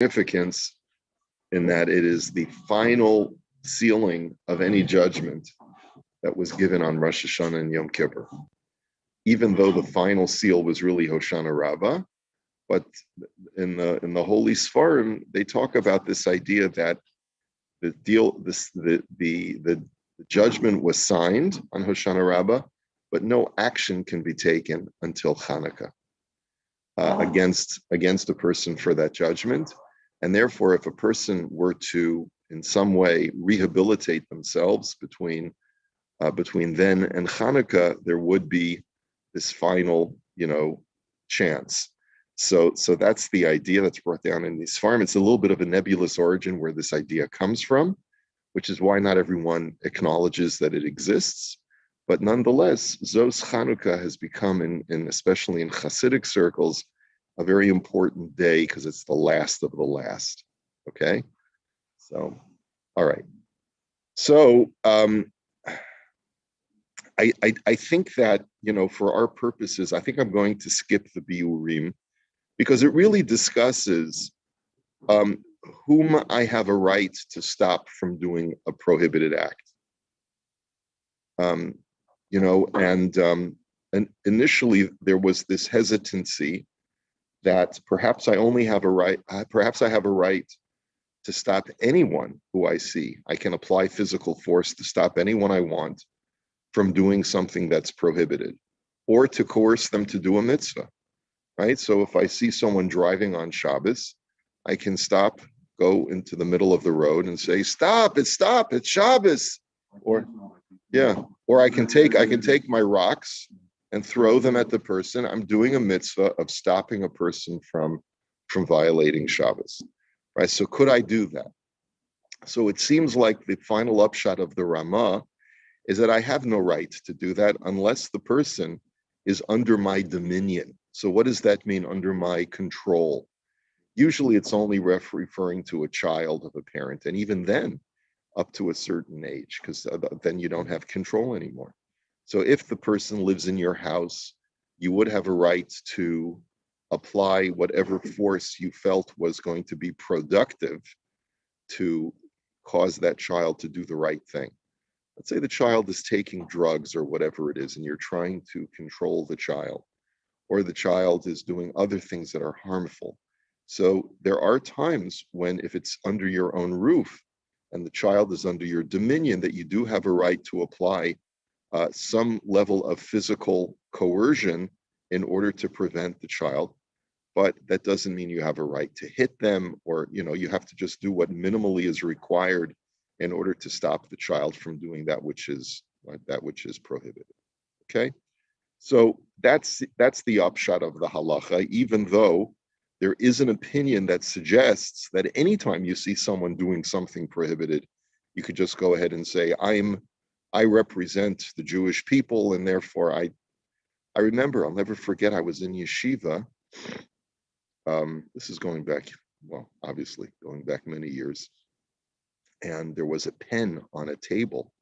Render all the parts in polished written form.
significance in that it is the final sealing of any judgment that was given on Rosh Hashanah and Yom Kippur. Even though the final seal was really Hoshana Rabbah, but in the Holy Sfarim, they talk about this idea that the judgment was signed on Hoshana Rabbah, but no action can be taken until Hanukkah against a person for that judgment. And therefore, if a person were to, in some way, rehabilitate themselves between then and Hanukkah, there would be this final, chance. So that's the idea that's brought down in these farms. It's a little bit of a nebulous origin where this idea comes from, which is why not everyone acknowledges that it exists. But nonetheless, Zos Chanukah has become, especially in Hasidic circles, a very important day because it's the last of the last. Okay, so all right. So I think that for our purposes, I think I'm going to skip the biurim because it really discusses whom I have a right to stop from doing a prohibited act. And initially there was this hesitancy that perhaps I have a right to stop anyone who I see. I can apply physical force to stop anyone I want from doing something that's prohibited, or to coerce them to do a mitzvah, right? So if I see someone driving on Shabbos, I can stop, go into the middle of the road and say, stop, it's Shabbos. Or I can take my rocks and throw them at the person. I'm doing a mitzvah of stopping a person from violating Shabbos, right? So could I do that? So it seems like the final upshot of the Ramah is that I have no right to do that unless the person is under my dominion. So what does that mean, under my control? Usually it's only referring to a child of a parent, and even then, up to a certain age, because then you don't have control anymore. So if the person lives in your house, you would have a right to apply whatever force you felt was going to be productive to cause that child to do the right thing. Let's say the child is taking drugs or whatever it is, and you're trying to control the child, or the child is doing other things that are harmful. So there are times when, if it's under your own roof and the child is under your dominion, that you do have a right to apply some level of physical coercion in order to prevent the child. But that doesn't mean you have a right to hit them, or you have to just do what minimally is required in order to stop the child from doing that which is prohibited. Okay, so that's the upshot of the halacha. Even though there is an opinion that suggests that anytime you see someone doing something prohibited, you could just go ahead and say, I represent the Jewish people, and therefore I remember, I'll never forget, I was in yeshiva. This is going back, obviously going back many years. And there was a pen on a table,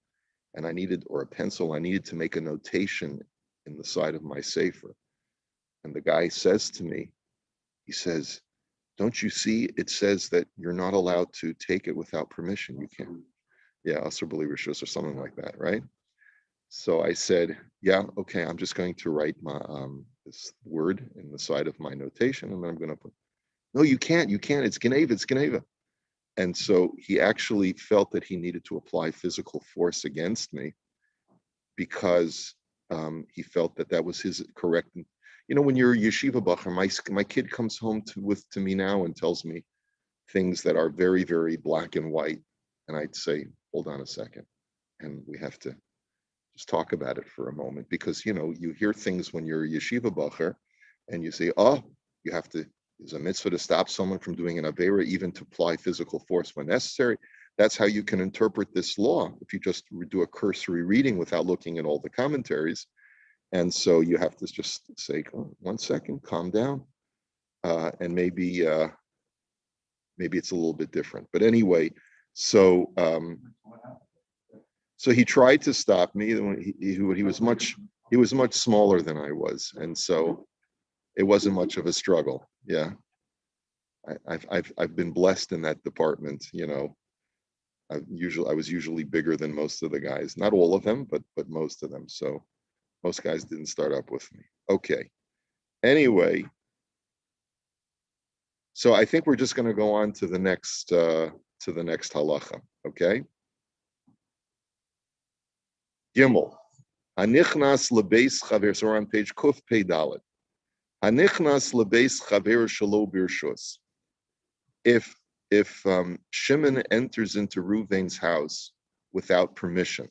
and or a pencil, I needed to make a notation in the side of my sefer. And the guy says to me, he says, don't you see, it says that you're not allowed to take it without permission. You can't. Yeah, Asr B'li or something like that, right? So I said, yeah, okay, I'm just going to write my this word in the side of my notation, and then I'm going to put, no, you can't, it's Geneva. And so he actually felt that he needed to apply physical force against me because he felt that was his correct. When you're a yeshiva bacher, my kid comes home to me now and tells me things that are very, very black and white. And I'd say, hold on a second. And we have to just talk about it for a moment, because, you hear things when you're a yeshiva bacher and you say, you have to, there's a mitzvah to stop someone from doing an avera, even to apply physical force when necessary. That's how you can interpret this law if you just do a cursory reading without looking at all the commentaries. And so you have to just say, 1 second, calm down. And maybe it's a little bit different. But anyway, so he tried to stop me. He was much smaller than I was. And so it wasn't much of a struggle. Yeah. I've been blessed in that department. I was usually bigger than most of the guys. Not all of them, but most of them. So most guys didn't start up with me. Okay. Anyway, so I think we're just going to go on to the next halacha. Okay. Gimel. Hanichnas lebeis chaver. So we're on page Kuf Pei Dalet. Hanichnas lebeis chaver shelo birshus. If Shimon enters into Reuven's house without permission,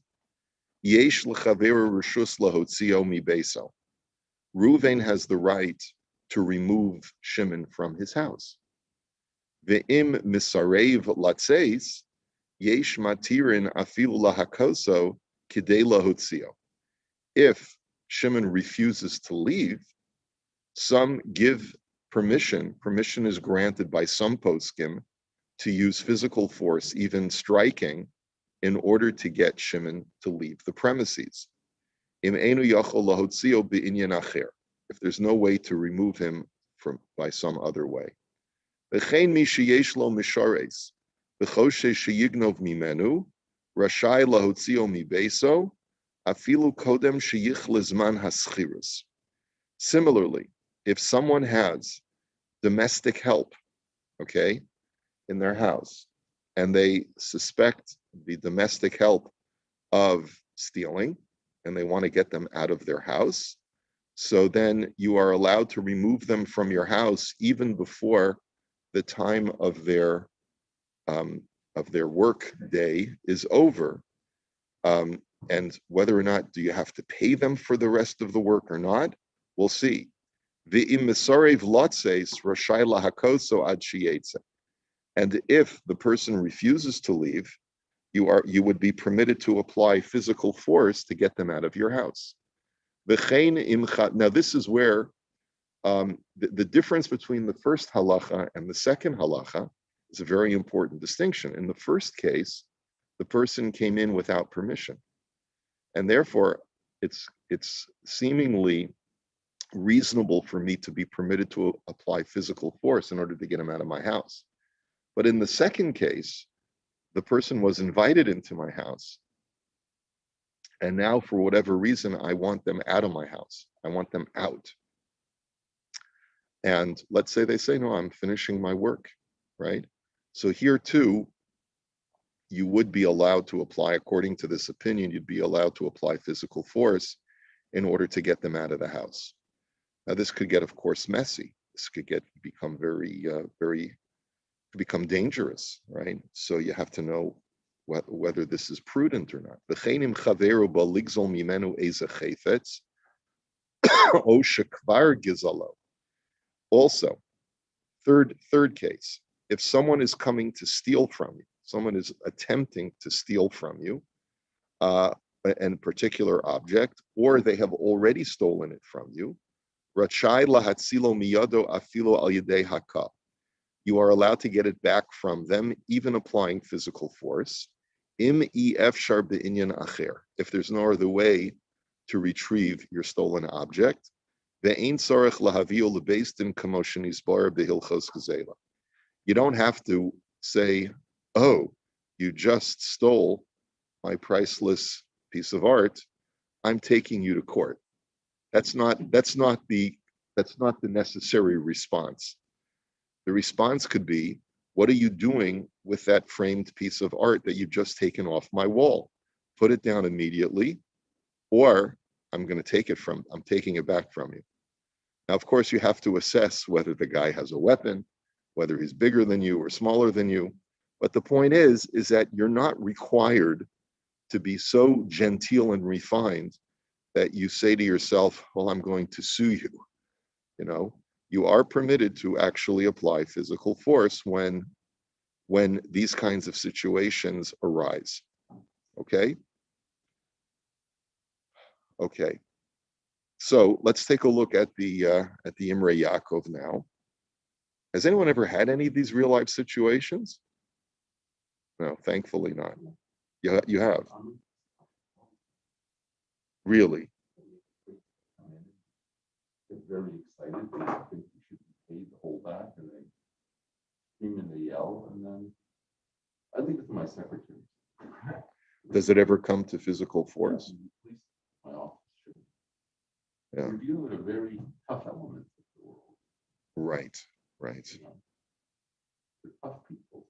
yesh lechaver rishus lahotzio mi beso. Reuven has the right to remove Shimon from his house. Ve'im misarev latzeis, yesh matirin afilu lahakoso kidei lahotzio. If Shimon refuses to leave, some give permission. Permission is granted by some poskim to use physical force, even striking, in order to get Shimon to leave the premises. If there's no way to remove him by some other way. Similarly, if someone has domestic help, okay, in their house, and they suspect the domestic help of stealing, and they want to get them out of their house, so then you are allowed to remove them from your house even before the time of their work day is over. And whether or not do you have to pay them for the rest of the work or not, we'll see. And if the person refuses to leave, you would be permitted to apply physical force to get them out of your house. Now, this is where the difference between the first halacha and the second halacha is a very important distinction. In the first case, the person came in without permission, and therefore it's seemingly reasonable for me to be permitted to apply physical force in order to get him out of my house. But in the second case, the person was invited into my house, and now for whatever reason, I want them out of my house. I want them out. And let's say they say, no, I'm finishing my work, right? So here too, you would be allowed to apply, according to this opinion, you'd be allowed to apply physical force in order to get them out of the house. Now, this could get, of course, messy. This could become become dangerous, right? So you have to know whether this is prudent or not. Also, third case, if someone is coming to steal from you, someone is attempting to steal from you a particular object, or they have already stolen it from you, you are allowed to get it back from them, even applying physical force. If there's no other way to retrieve your stolen object, you don't have to say, oh, you just stole my priceless piece of art, I'm taking you to court. That's not the necessary response. The response could be, what are you doing with that framed piece of art that you've just taken off my wall? Put it down immediately, or I'm taking it back from you. Now, of course, you have to assess whether the guy has a weapon, whether he's bigger than you or smaller than you. But the point is that you're not required to be so genteel and refined that you say to yourself, well, I'm going to sue you. You are permitted to actually apply physical force when these kinds of situations arise. Okay? Okay. So let's take a look at the Imrei Yaakov now. Has anyone ever had any of these real life situations? No, thankfully not. You have? Really? Get very excited. They think you should be paid to hold back, and they scream and they yell, and then I think it's my secretary. Does it ever come to physical force? At least my office should. Yeah. We're dealing with a very tough element of the world. Right, right. You know, they're tough people.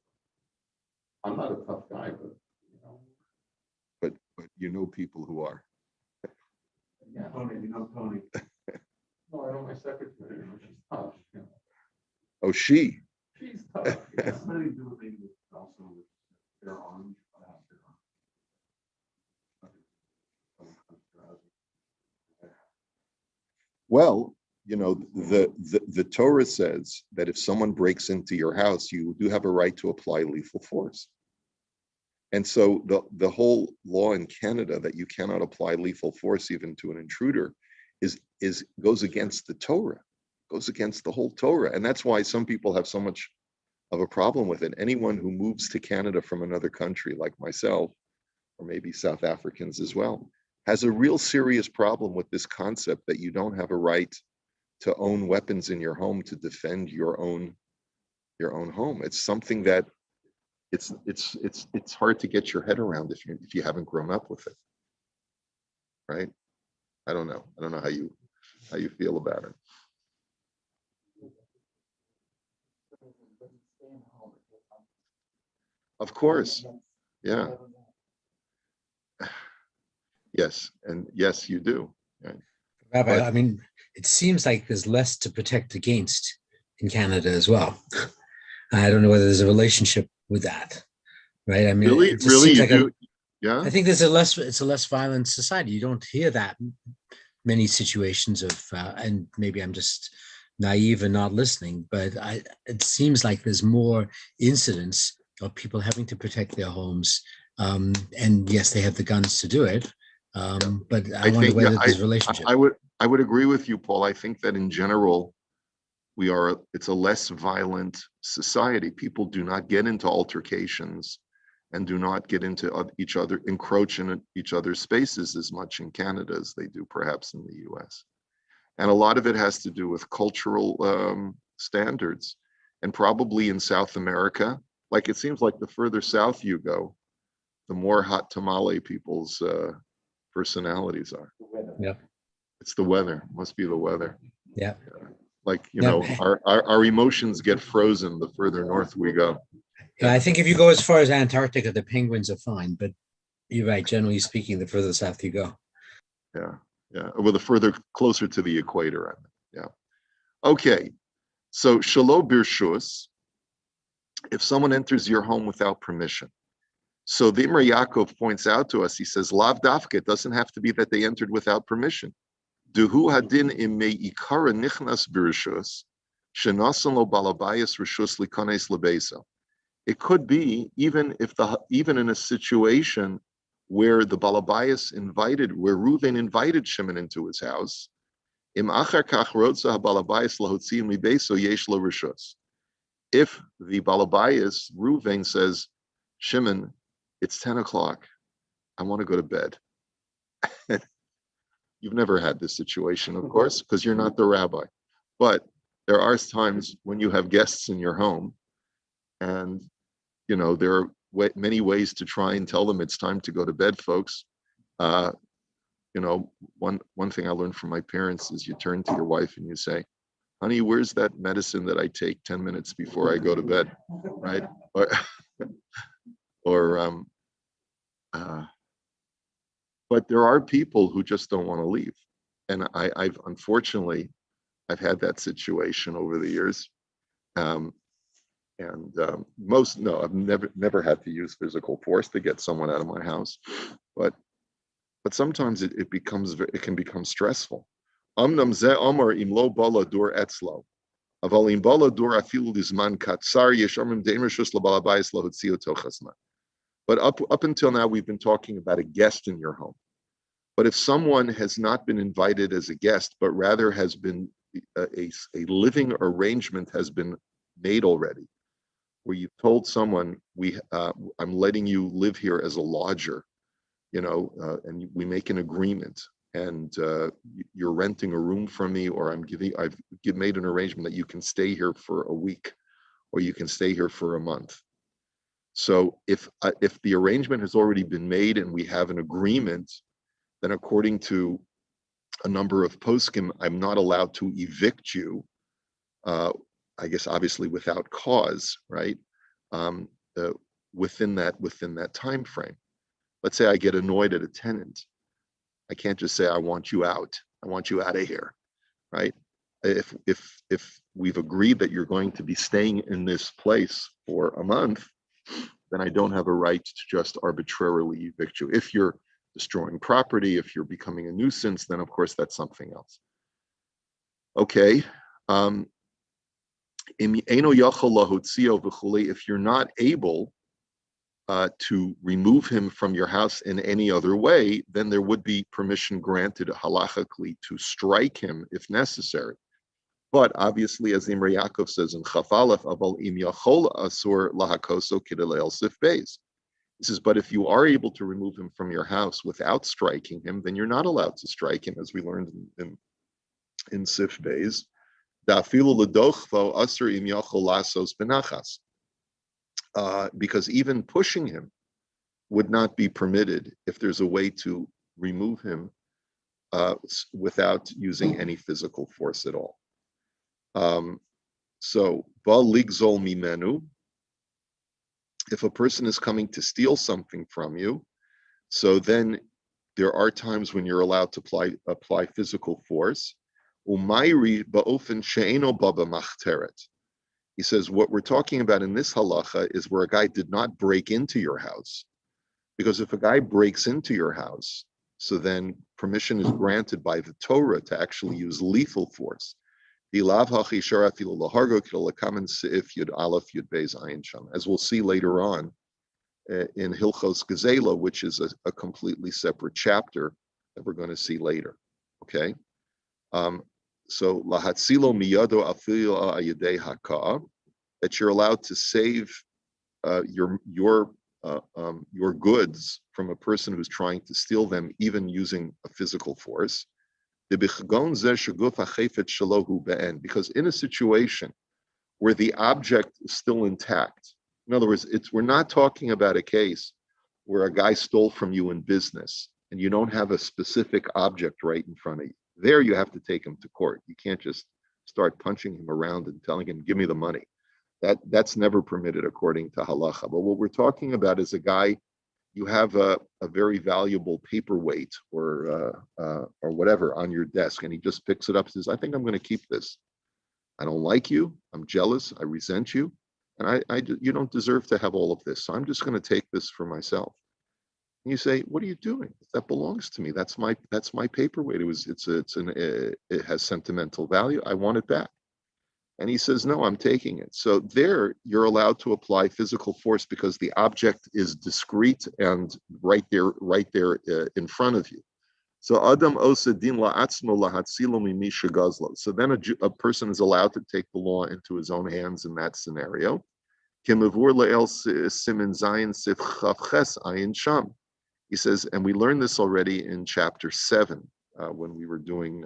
I'm not a tough guy, but you know. But you know people who are. Yeah. Tony, you know Tony. No, I know my secretary. You know, she's tough. You know. Oh, she. She's tough. Yeah. Somebody do a thing with also with their arms. Well, you know, the Torah says that if someone breaks into your house, you do have a right to apply lethal force. And so the whole law in Canada that you cannot apply lethal force even to an intruder is goes against the Torah, goes against the whole Torah. And that's why some people have so much of a problem with it. Anyone who moves to Canada from another country, like myself, or maybe South Africans as well, has a real serious problem with this concept that you don't have a right to own weapons in your home to defend your own home. It's something that it's hard to get your head around if you haven't grown up with it, right? I don't know how you feel about it. Of course, yeah. Yes, and yes, you do. Right? Rabbi, I mean, it seems like there's less to protect against in Canada as well. I don't know whether there's a relationship with that, right? I mean, really, it just seems like yeah. I think it's a less violent society. You don't hear that many situations of, and maybe I'm just naive and not listening, but it seems like there's more incidents of people having to protect their homes. And yes, they have the guns to do it. But I wonder whether there's a relationship. I would agree with you, Paul. I think that in general, it's a less violent society. People do not get into altercations and do not get into each other, encroach in each other's spaces as much in Canada as they do perhaps in the US. And a lot of it has to do with cultural standards. And probably in South America, like it seems like the further south you go, the more hot tamale people's personalities are. Yeah. It's the weather, must be the weather. Yeah. Like, you know, our emotions get frozen the further north we go. Yeah, I think if you go as far as Antarctica, the penguins are fine, but you're right, generally speaking, the further south you go. Yeah, yeah. Well, the further closer to the equator, I mean. Yeah. Okay. So shelo birshus, if someone enters your home without permission. So the Imrei Yaakov points out to us, he says, Lav dafka, it doesn't have to be that they entered without permission. Duhu hadin imei ikara nichnas birshus, shenasan lo balabayas rishus likanes lebeso. It could be even in a situation where the balabayas where Reuven invited Shimon into his house. Im achar kach rotza balabayas lahotzim libeso yesh lo rishus. If the balabayas Reuven says, Shimon, it's 10 o'clock. I want to go to bed. You've never had this situation, of course, because you're not the rabbi. But there are times when you have guests in your home, and you know there are many ways to try and tell them it's time to go to bed, folks. You know, one thing I learned from my parents is you turn to your wife and you say, "Honey, where's that medicine that I take 10 minutes before I go to bed?" Right? Or but there are people who just don't want to leave, and I've unfortunately I've had that situation over the years. I've never had to use physical force to get someone out of my house, but sometimes it can become stressful. Amnam ze amar im lo bala dur etzlo, aval im bala dur afilu lizman katsar yeshamim deimrishus labalabayis lahutzio tochasma. But up until now, we've been talking about a guest in your home. But if someone has not been invited as a guest, but rather has been a living arrangement has been made already, where you've told someone, I'm letting you live here as a lodger, you know, and we make an agreement, and you're renting a room from me, or I've made an arrangement that you can stay here for a week or you can stay here for a month. So if the arrangement has already been made and we have an agreement, then according to a number of poskim, I'm not allowed to evict you. I guess obviously without cause, right? Um, within that time frame. Let's say I get annoyed at a tenant. I can't just say I want you out. I want you out of here, right? If we've agreed that you're going to be staying in this place for a month, then I don't have a right to just arbitrarily evict you. If you're destroying property, if you're becoming a nuisance, then of course that's something else. Okay. If you're not able to remove him from your house in any other way, then there would be permission granted halachically to strike him if necessary. But obviously, as Imrei Yaakov says in Chafalef, Aval im yachol asur lahakoso kidalel sif beis. He says, but if you are able to remove him from your house without striking him, then you're not allowed to strike him, as we learned in Sif Beis. Because even pushing him would not be permitted if there's a way to remove him without using any physical force at all. So, ligzol mimenu, if a person is coming to steal something from you, so then there are times when you're allowed to apply physical force. Umayri ba'ofen she'eno baba machteret. He says what we're talking about in this halacha is where a guy did not break into your house. Because if a guy breaks into your house, so then permission is granted by the Torah to actually use lethal force. As we'll see later on in Hilchos Gezela, which is a completely separate chapter that we're going to see later. Okay, so lahatzilo miyado afilo ayadei haka, that you're allowed to save your goods from a person who's trying to steal them, even using a physical force. Because in a situation where the object is still intact, in other words, we're not talking about a case where a guy stole from you in business and you don't have a specific object right in front of you. There you have to take him to court. You can't just start punching him around and telling him, give me the money. That's never permitted according to halacha. But what we're talking about is a guy, you have a very valuable paperweight or whatever on your desk, and he just picks it up and says, I think I'm going to keep this. I don't like you. I'm jealous. I resent you. And you don't deserve to have all of this. So I'm just going to take this for myself. And you say, what are you doing? That belongs to me. That's my paperweight. It has sentimental value. I want it back. And he says, no, I'm taking it. So there, you're allowed to apply physical force because the object is discrete and right there in front of you. So Adam osa din la'atzmo lahatzilo mimisha gazlo. So then a person is allowed to take the law into his own hands in that scenario. Kimavur le'el simin zayin sif chavches ayin sham. He says, and we learned this already in chapter 7 when we were doing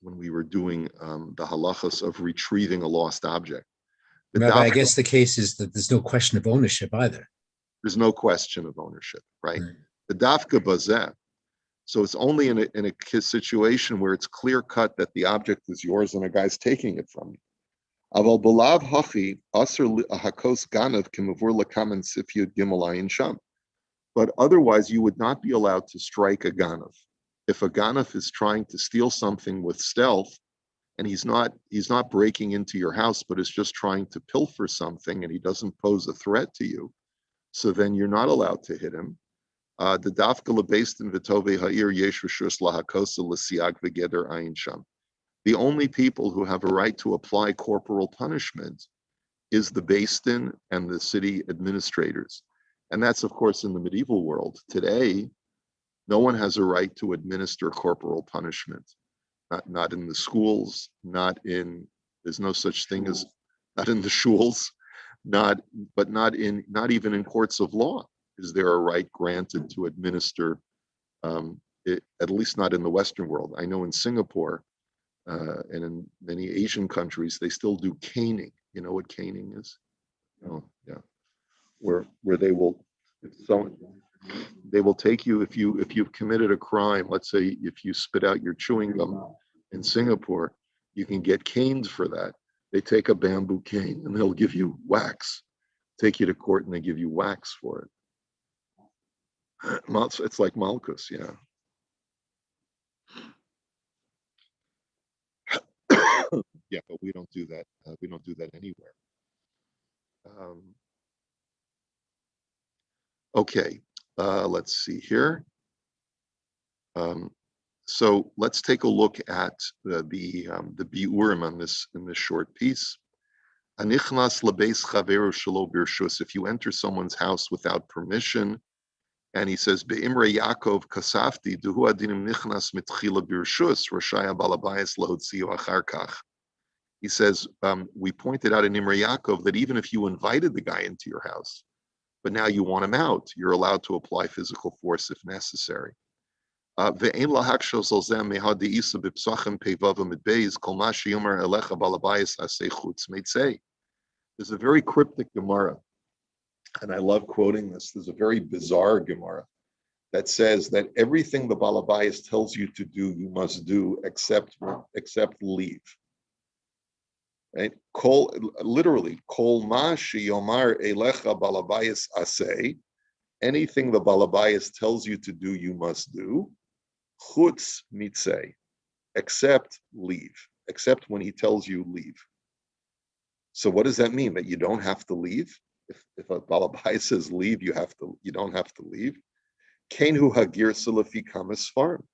the halachas of retrieving a lost object. Rabbi, I guess the case is that there's no question of ownership either. There's no question of ownership, right? The dafka bazeh. So it's only in a situation where it's clear cut that the object is yours and a guy's taking it from you. Aval balav hachi aser hakos ganav kimavur lakamen sifyud gimalayin sham. But otherwise, you would not be allowed to strike a ganav. If a ganav is trying to steal something with stealth, and he's not breaking into your house, but is just trying to pilfer something, and he doesn't pose a threat to you, so then you're not allowed to hit him. The dafka based in vitove ha'ir yesh reshus lahakosa l'siag v'geder ayin sham. The only people who have a right to apply corporal punishment is the Beis Din and the city administrators, and that's of course in the medieval world. Today, no one has a right to administer corporal punishment. Not in the schools, there's no such thing as, not in the shuls, not even in courts of law is there a right granted to administer, at least not in the Western world. I know in Singapore, and in many Asian countries, they still do caning. You know what caning is? Oh, yeah. Where they will, if someone, they will take you if you've committed a crime. Let's say if you spit out your chewing gum in Singapore, you can get caned for that. They take a bamboo cane and they'll give you wax. Take you to court and they give you wax for it. It's like Malchus, yeah. Yeah, but we don't do that. We don't do that anywhere. Okay, let's see here. So let's take a look at the biurim on this in this short piece. Anichnas lebeis chaveru shelo birshus. If you enter someone's house without permission, and he says be'imrei Yaakov kasafti duhu adinim nichnas mitchila birshus rashaya balabayis lahotziu achar kach. He says we pointed out in Imrei Yaakov that even if you invited the guy into your house, but now you want him out, you're allowed to apply physical force if necessary. There's a very cryptic Gemara, and I love quoting this. There's a very bizarre Gemara that says that everything the Balabayas tells you to do, you must do except leave. Right? Literally, kol ma sheyomar elecha Balabayas aseh. Anything the Balabayas tells you to do, you must do. Chutz mitzeh, except leave, except when he tells you leave. So what does that mean? That you don't have to leave? If a Balabai says leave, you don't have to leave. Kenhu hagir salafi kamas farm.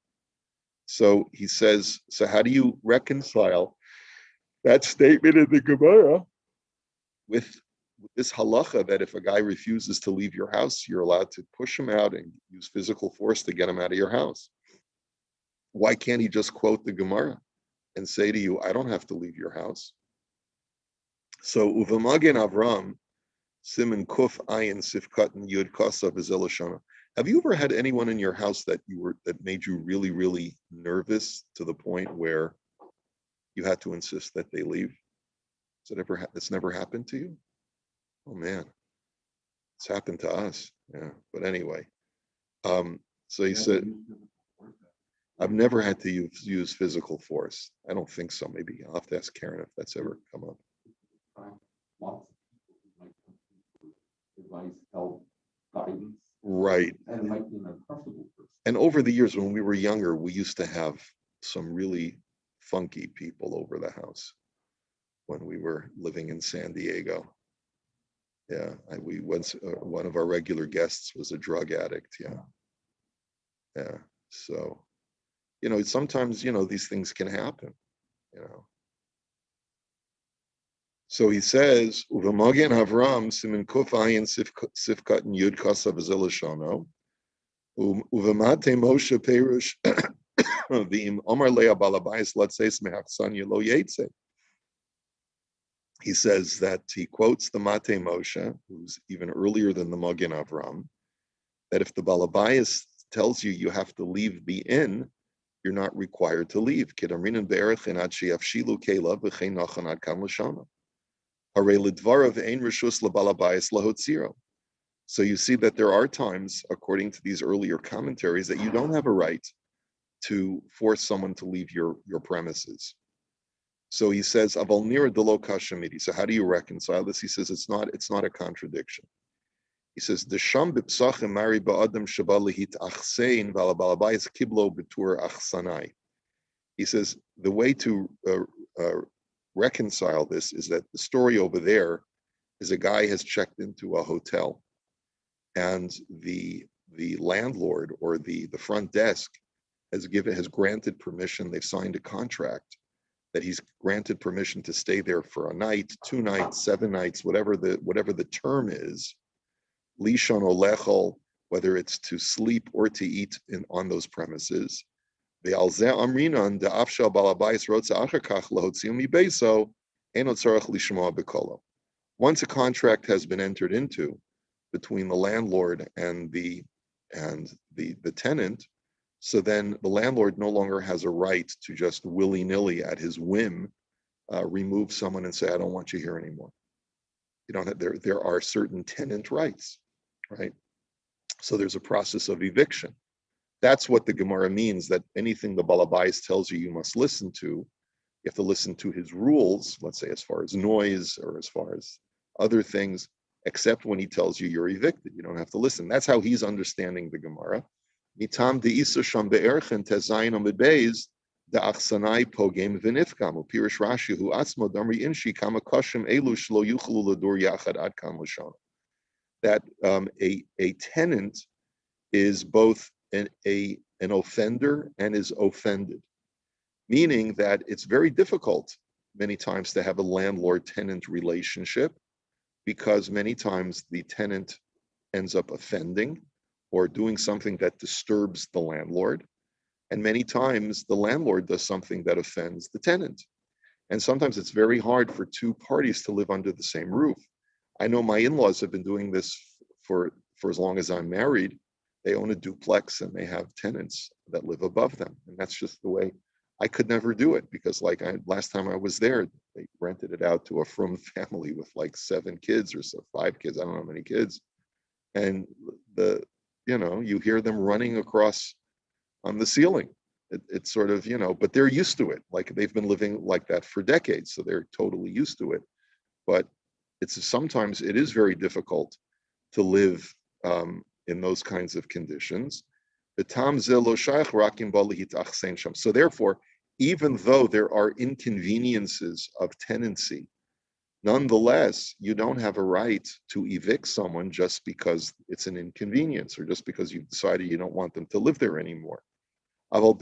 So he says, so how do you reconcile that statement in the Gemara with this halacha that if a guy refuses to leave your house, you're allowed to push him out and use physical force to get him out of your house? Why can't he just quote the Gemara and say to you, I don't have to leave your house? So Uvamagen Avram, Siman Kuf Ayin Sifkatan Yud Kasa V'Zelashana. Have you ever had anyone in your house that made you really, really nervous to the point where you had to insist that they leave? It's never happened to you? Oh man, it's happened to us. Yeah, but anyway, so he said, I've never had to use physical force. I don't think so. Maybe I'll have to ask Karen if that's ever come up. Advice, help, guidance. Right. And it might be an uncomfortable person. And over the years, when we were younger, we used to have some really funky people over the house when we were living in San Diego. Yeah, we once one of our regular guests was a drug addict. Yeah. So, sometimes these things can happen. So he says, "Uvamagen Avram simin kuf ayin sifkat and yud kasav zelashano, uvamate Moshe perush v'im omar le'a balabayis latzeis mehachsan lo yetze." He says that he quotes the Mate Moshe, who's even earlier than the Magen Avram, that if the Balabayas tells you you have to leave the inn, you're not required to leave. So you see that there are times, according to these earlier commentaries, that you don't have a right to force someone to leave your premises. So he says, Aval nira delo kashamidi. So how do you reconcile this? He says it's not a contradiction. He says, the sham b'psachim mari ba'adam shaba lehit achsein v'alabalabayis kiblo b'tur achsanai. He says the way to reconcile this is that the story over there is a guy has checked into a hotel, and the landlord or the front desk has granted permission. They've signed a contract that he's granted permission to stay there for a night, 2 nights, 7 nights, whatever the term is, lishon or lechol, whether it's to sleep or to eat on those premises. Once a contract has been entered into between the landlord and the tenant, So then the landlord no longer has a right to just willy-nilly at his whim remove someone and say, I don't want you here anymore. You don't have, there are certain tenant rights, right? So there's a process of eviction. That's what the Gemara means, that anything the Balabais tells you, you must listen to. You have to listen to his rules, let's say as far as noise or as far as other things, except when he tells you you're evicted. You don't have to listen. That's how he's understanding the Gemara. Mitam deisa sham be'erchen tezayin amid beis da'achsanai pogem v'nifkam upirish Rashi hu atzmo damri inshi kama kashim elu shlo yuchlu ladur yachad ad kam lashon. That a tenant is both an offender and is offended, meaning that it's very difficult many times to have a landlord-tenant relationship, because many times the tenant ends up offending or doing something that disturbs the landlord. And many times the landlord does something that offends the tenant. And sometimes it's very hard for two parties to live under the same roof. I know my in-laws have been doing this for as long as I'm married. They own a duplex and they have tenants that live above them. And that's just the way. I could never do it, because last time I was there, they rented it out to a frum family with like 7 kids or so, 5 kids, I don't know how many kids. And you hear them running across on the ceiling. It's sort of, but they're used to it. Like they've been living like that for decades, so they're totally used to it. But sometimes it is very difficult to live in those kinds of conditions. So therefore, even though there are inconveniences of tenancy, nonetheless, you don't have a right to evict someone just because it's an inconvenience or just because you've decided you don't want them to live there anymore. But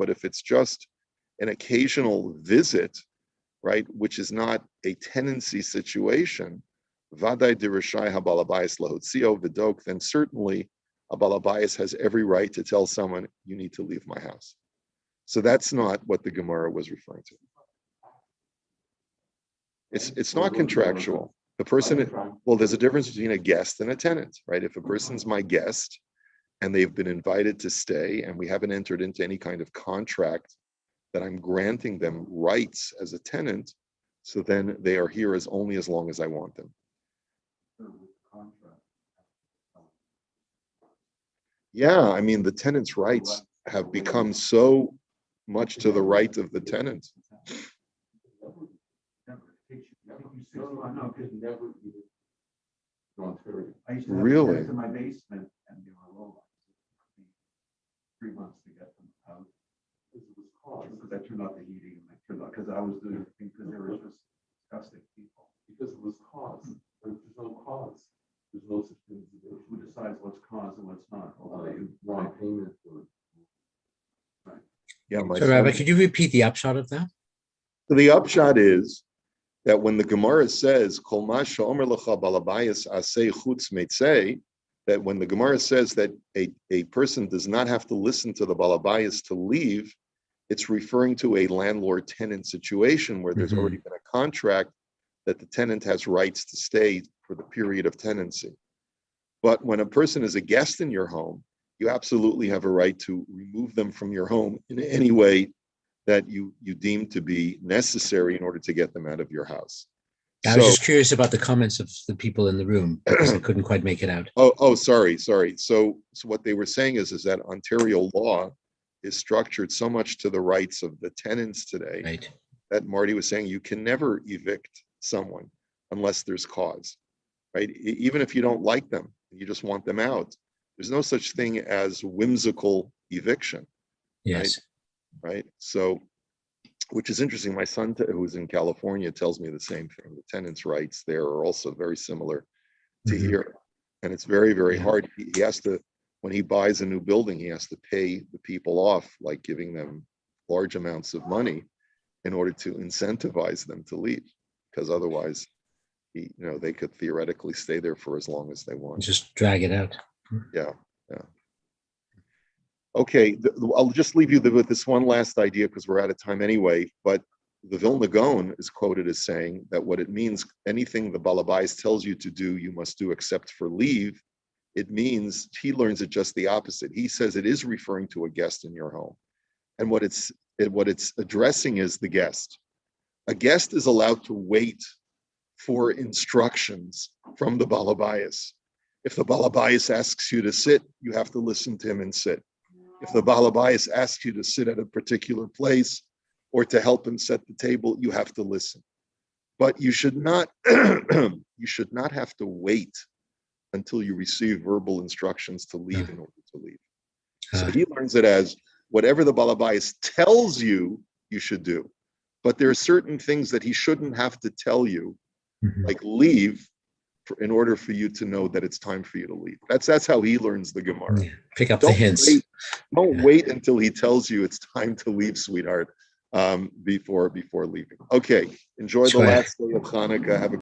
if it's just an occasional visit, right, which is not a tenancy situation, then certainly a balabayas has every right to tell someone, you need to leave my house. So that's not what the Gemara was referring to. It's not contractual. The person, well, there's a difference between a guest and a tenant, right? If a person's my guest and they've been invited to stay and we haven't entered into any kind of contract that I'm granting them rights as a tenant, so then they are here as long as I want them. Yeah, I mean, the tenant's rights have become so much to the right of the tenant. Really? To my basement and they were low. 3 months to get them out. Because I turned off the heating and I turned off because I was doing things because they were just disgusting people. Because it was cause. There's no cause. There's no such thing as eviction. Who decides what's cause and what's not? Wrong payment or. Right. Yeah, So, Rabbi, could you repeat the upshot of that? So the upshot is that when the Gemara says Kol ma she'omer lecha balabayas aseh chutz meitzeh, that when the Gemara says that a person does not have to listen to the balabayas to leave, it's referring to a landlord-tenant situation where there's already been a contract that the tenant has rights to stay for the period of tenancy. But when a person is a guest in your home, you absolutely have a right to remove them from your home in any way that you deem to be necessary in order to get them out of your house. I was just curious about the comments of the people in the room because I couldn't quite make it out. Sorry. So what they were saying is that Ontario law is structured so much to the rights of the tenants today, right, that Marty was saying you can never evict someone unless there's cause, right? Even if you don't like them, you just want them out. There's no such thing as whimsical eviction. Yes. Right. So, which is interesting. My son, who's in California, tells me the same thing. The tenants' rights there are also very similar to here. And it's very, very hard. He has to, when he buys a new building, he has to pay the people off, like giving them large amounts of money in order to incentivize them to leave, because otherwise, they could theoretically stay there for as long as they want. Just drag it out. Yeah. Okay, I'll just leave you with this one last idea because we're out of time anyway. But the Vilna Gaon is quoted as saying that what it means, anything the Balabais tells you to do, you must do except for leave. it means he learns it just the opposite. He says it is referring to a guest in your home. And what it's addressing is the guest. A guest is allowed to wait for instructions from the Balabayas. If the Balabayas asks you to sit, you have to listen to him and sit. If the Balabayas asks you to sit at a particular place or to help him set the table, you have to listen. But you should not have to wait until you receive verbal instructions to leave in order to leave. So he learns it as whatever the Balabayas tells you, you should do. But there are certain things that he shouldn't have to tell you, like leave, in order for you to know that it's time for you to leave. That's how he learns the Gemara. Yeah. Pick up the hints. Don't wait until he tells you it's time to leave, sweetheart, before leaving. Okay, enjoy the last day of Hanukkah. Have a